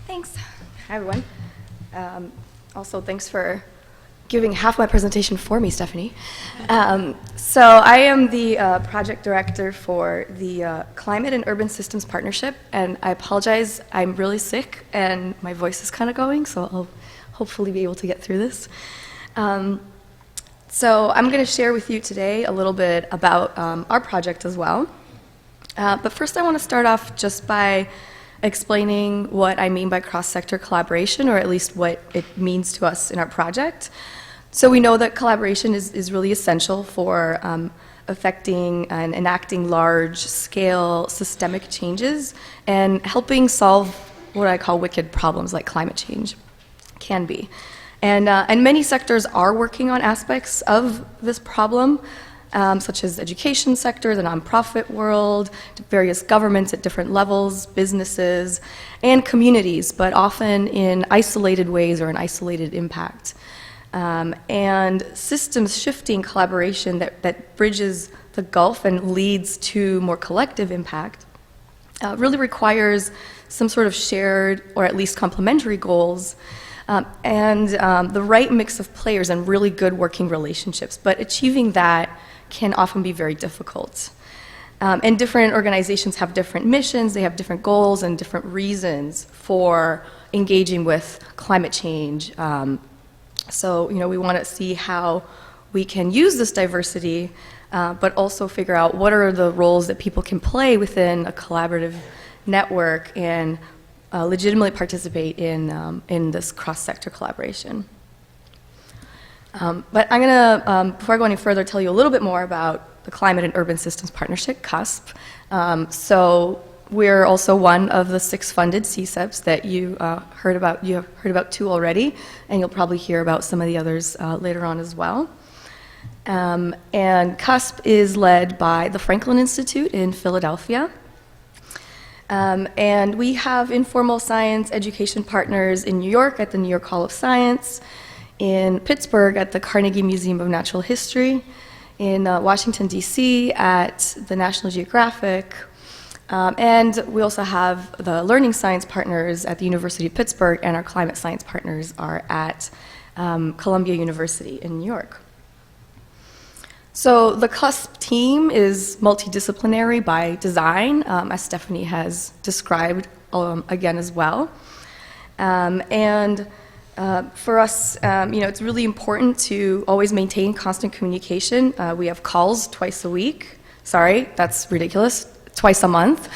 Thanks. Hi, everyone. Also, thanks for giving half my presentation for me, Stephanie. So I am the project director for the Climate and Urban Systems Partnership, and I apologize, I'm really sick and my voice is kind of going, so I'll hopefully be able to get through this. So I'm going to share with you today a little bit about our project as well. But first I want to start off just by explaining what I mean by cross-sector collaboration, or at least what it means to us in our project. So we know that collaboration is really essential for affecting and enacting large-scale systemic changes and helping solve what I call wicked problems like climate change can be. And many sectors are working on aspects of this problem, such as the education sector, the nonprofit world, various governments at different levels, businesses, and communities, but often in isolated ways or an isolated impact. And systems shifting collaboration that bridges the gulf and leads to more collective impact really requires some sort of shared or at least complementary goals and the right mix of players and really good working relationships. But achieving that can often be very difficult. And different organizations have different missions, they have different goals and different reasons for engaging with climate change. So, we want to see how we can use this diversity, but also figure out what are the roles that people can play within a collaborative network and legitimately participate in this cross-sector collaboration. But I'm going to, before I go any further, tell you a little bit more about the Climate and Urban Systems Partnership, Cusp. So we're also one of the 6 funded CCEPs that you heard about. You have heard about 2 already, and you'll probably hear about some of the others later on as well. And Cusp is led by the Franklin Institute in Philadelphia. And we have informal science education partners in New York at the New York Hall of Science, in Pittsburgh at the Carnegie Museum of Natural History, in Washington, D.C. at the National Geographic, and we also have the learning science partners at the University of Pittsburgh, and our climate science partners are at Columbia University in New York. So the Cusp team is multidisciplinary by design, as Stephanie has described again as well. For us, it's really important to always maintain constant communication. We have calls twice a week. Sorry, that's ridiculous. Twice a month.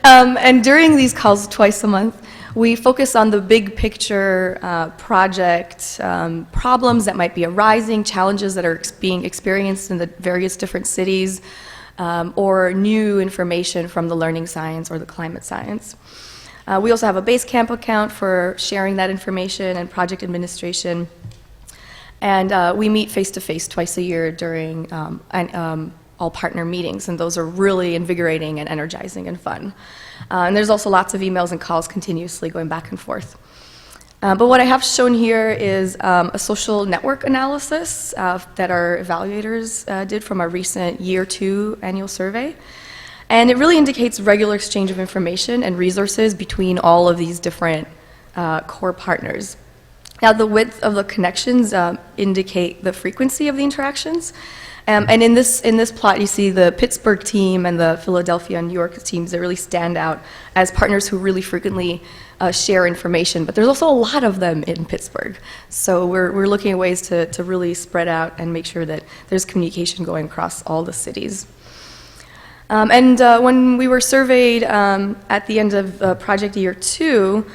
And during these calls twice a month, we focus on the big picture project problems that might be arising, challenges that are being experienced in the various different cities, or new information from the learning science or the climate science. We also have a Basecamp account for sharing that information and project administration. And we meet face-to-face twice a year during all partner meetings, and those are really invigorating and energizing and fun. And there's also lots of emails and calls continuously going back and forth. But what I have shown here is a social network analysis that our evaluators did from our recent Year 2 annual survey. And it really indicates regular exchange of information and resources between all of these different core partners. Now, the width of the connections indicate the frequency of the interactions. And in this plot, you see the Pittsburgh team and the Philadelphia and New York teams that really stand out as partners who really frequently share information. But there's also a lot of them in Pittsburgh. So we're looking at ways to really spread out and make sure that there's communication going across all the cities. When we were surveyed at the end of project Year 2,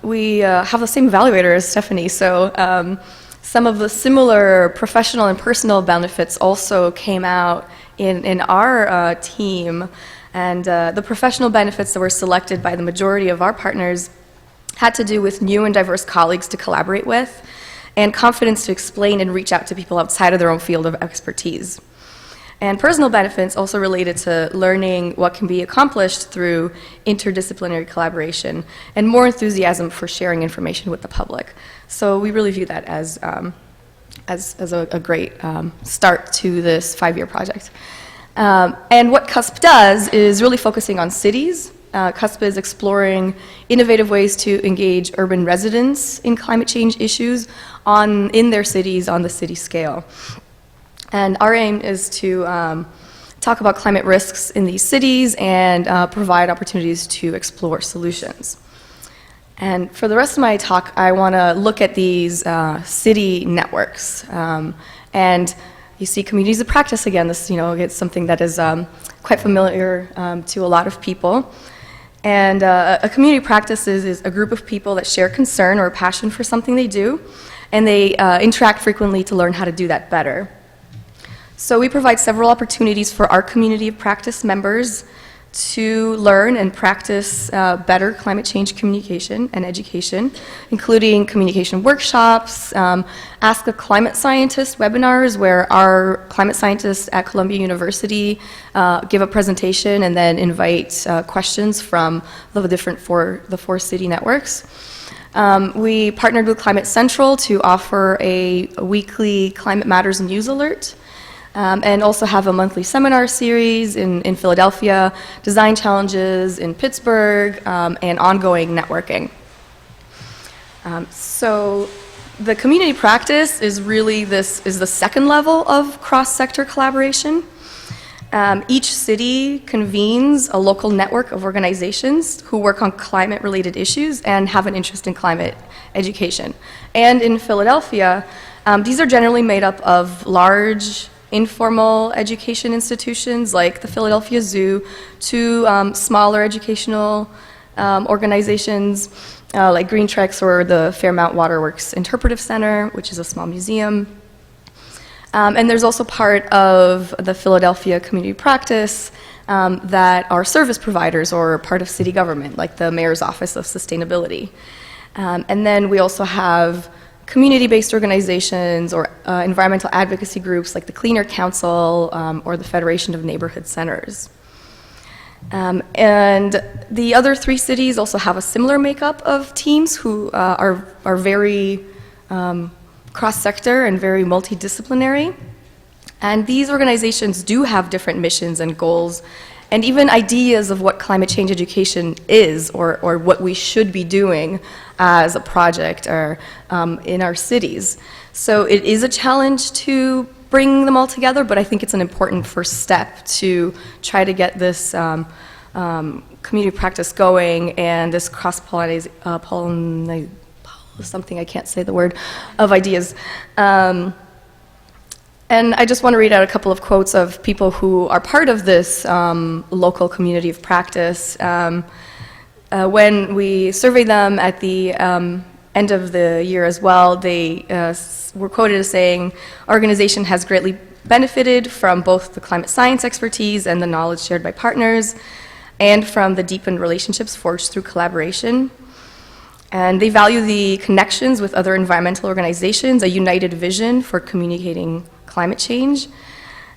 we have the same evaluator as Stephanie, so some of the similar professional and personal benefits also came out in our team, and the professional benefits that were selected by the majority of our partners had to do with new and diverse colleagues to collaborate with, and confidence to explain and reach out to people outside of their own field of expertise. And personal benefits also related to learning what can be accomplished through interdisciplinary collaboration and more enthusiasm for sharing information with the public. So we really view that as a great start to this 5-year project. And what Cusp does is really focusing on cities Cusp is exploring innovative ways to engage urban residents in climate change issues in their cities on the city scale. And our aim is to talk about climate risks in these cities and provide opportunities to explore solutions. And for the rest of my talk, I want to look at these city networks. And you see communities of practice again. This, it's something that is quite familiar to a lot of people. And a community practice is a group of people that share concern or passion for something they do, and they interact frequently to learn how to do that better. So we provide several opportunities for our community of practice members to learn and practice better climate change communication and education, including communication workshops, Ask a Climate Scientist webinars, where our climate scientists at Columbia University give a presentation and then invite questions from the four city networks. We partnered with Climate Central to offer a weekly Climate Matters News alert. And also have a monthly seminar series in Philadelphia, design challenges in Pittsburgh, and ongoing networking. So the community practice is really the second level of cross-sector collaboration. Each city convenes a local network of organizations who work on climate-related issues and have an interest in climate education. And in Philadelphia, these are generally made up of large informal education institutions like the Philadelphia Zoo, to smaller educational organizations like Green Treks or the Fairmount Waterworks Interpretive Center, which is a small museum. And there's also part of the Philadelphia community practice that are service providers or part of city government, like the Mayor's Office of Sustainability. And then we also have community-based organizations or environmental advocacy groups like the Cleaner Council or the Federation of Neighborhood Centers. And the other three cities also have a similar makeup of teams who are very cross-sector and very multidisciplinary. And these organizations do have different missions and goals and even ideas of what climate change education is or what we should be doing as a project or in our cities. So it is a challenge to bring them all together, but I think it's an important first step to try to get this community practice going and this cross-pollination, something I can't say the word, of ideas. And I just want to read out a couple of quotes of people who are part of this local community of practice. When we surveyed them at the end of the year as well, they were quoted as saying, "Our organization has greatly benefited from both the climate science expertise and the knowledge shared by partners, and from the deepened relationships forged through collaboration. And they value the connections with other environmental organizations, a united vision for communicating climate change,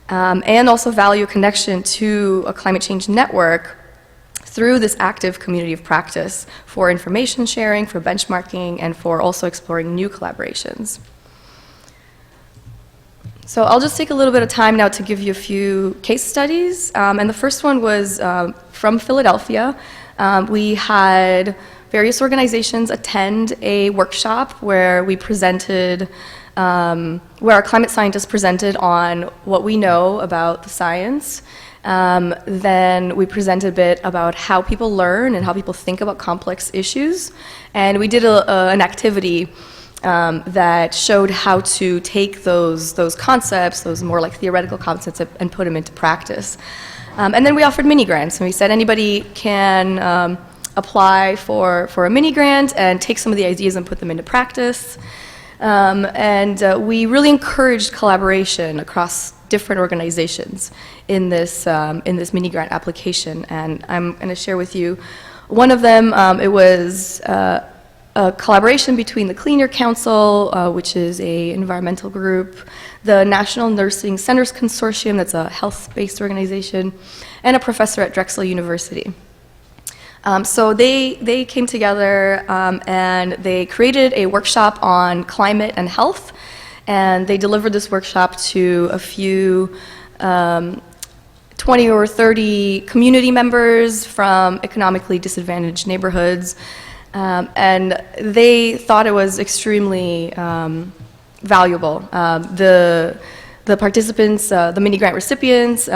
and also value a connection to a climate change network through this active community of practice for information sharing, for benchmarking, and for also exploring new collaborations." So I'll just take a little bit of time now to give you a few case studies. And the first one was from Philadelphia. We had various organizations attend a workshop where we presented where our climate scientists presented on what we know about the science. Then we presented a bit about how people learn and how people think about complex issues. And we did an activity that showed how to take those concepts, those more like theoretical concepts, and put them into practice. And then we offered mini grants, and we said anybody can apply for a mini grant and take some of the ideas and put them into practice. And we really encouraged collaboration across different organizations in this mini grant application. And I'm going to share with you one of them. It was a collaboration between the Cleaner Council, which is an environmental group, the National Nursing Centers Consortium, that's a health-based organization, and a professor at Drexel University. So they came together and they created a workshop on climate and health, and they delivered this workshop to a few 20 20 or 30 community members from economically disadvantaged neighborhoods, and they thought it was extremely valuable. The participants, the mini grant recipients,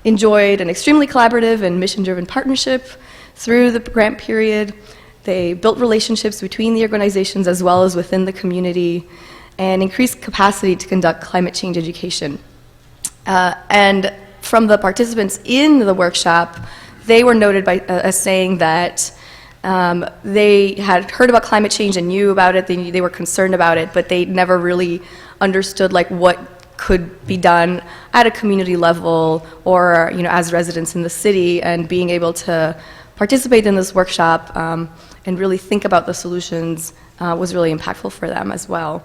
enjoyed an extremely collaborative and mission-driven partnership through the grant period. They built relationships between the organizations as well as within the community, and increased capacity to conduct climate change education. And from the participants in the workshop, they were noted by, as saying that they had heard about climate change and knew about it, they were concerned about it, but they never really understood like what could be done at a community level or as residents in the city, and being able to participate in this workshop and really think about the solutions was really impactful for them as well.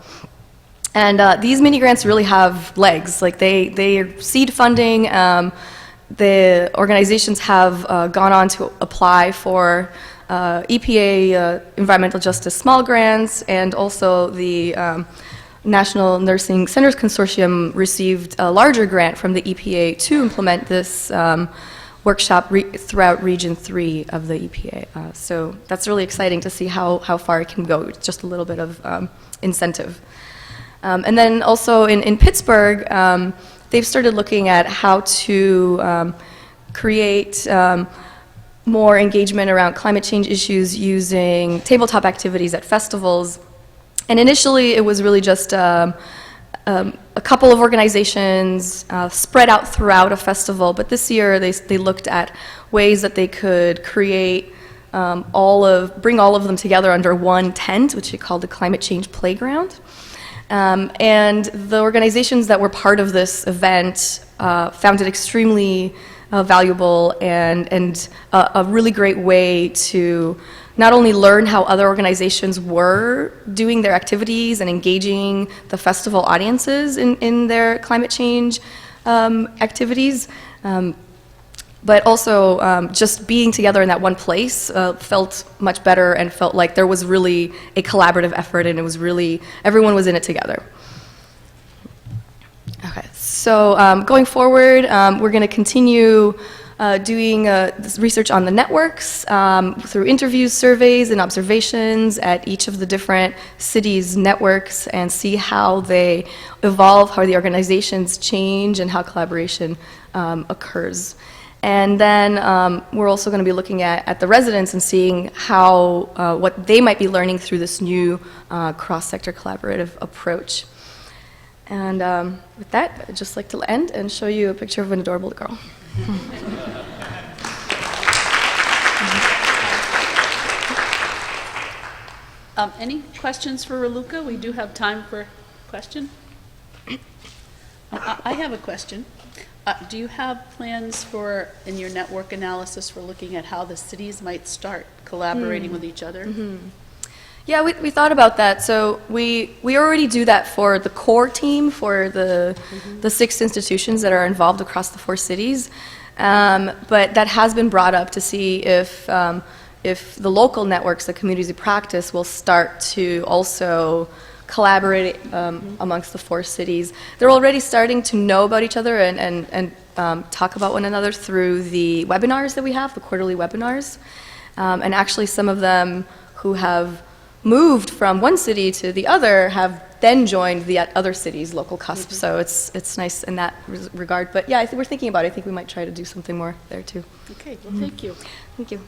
And these mini grants really have legs. Like they are seed funding. The organizations have gone on to apply for EPA Environmental Justice Small Grants, and also the National Nursing Centers Consortium received a larger grant from the EPA to implement this workshop throughout Region 3 of the EPA. So that's really exciting to see how far it can go. It's just a little bit of incentive. And then also in Pittsburgh, they've started looking at how to create more engagement around climate change issues using tabletop activities at festivals. And initially, it was really just a couple of organizations spread out throughout a festival, but this year they looked at ways that they could create bring all of them together under one tent, which they called the Climate Change Playground. And the organizations that were part of this event found it extremely valuable and a really great way to not only learn how other organizations were doing their activities and engaging the festival audiences in their climate change activities, but also just being together in that one place felt much better and felt like there was really a collaborative effort, and it was really, everyone was in it together. Okay, so going forward, we're going to continue doing this research on the networks through interviews, surveys, and observations at each of the different cities' networks, and see how they evolve, how the organizations change, and how collaboration occurs. And then we're also going to be looking at the residents and seeing how what they might be learning through this new cross-sector collaborative approach. And with that, I'd just like to end and show you a picture of an adorable girl. Any questions for Raluca? We do have time for question. I have a question. Do you have plans in your network analysis for looking at how the cities might start collaborating with each other? Mm-hmm. Yeah, we thought about that. So we already do that for the core team, for the 6 institutions that are involved across the 4 cities. But that has been brought up to see if the local networks, the communities of practice, will start to also collaborate amongst the 4 cities. They're already starting to know about each other and talk about one another through the webinars that we have, the quarterly webinars. And actually some of them who have moved from one city to the other have then joined the other city's local Cusp. So it's nice in that regard. But yeah, we're thinking about it. I think we might try to do something more there too. Okay, well, thank you. Thank you.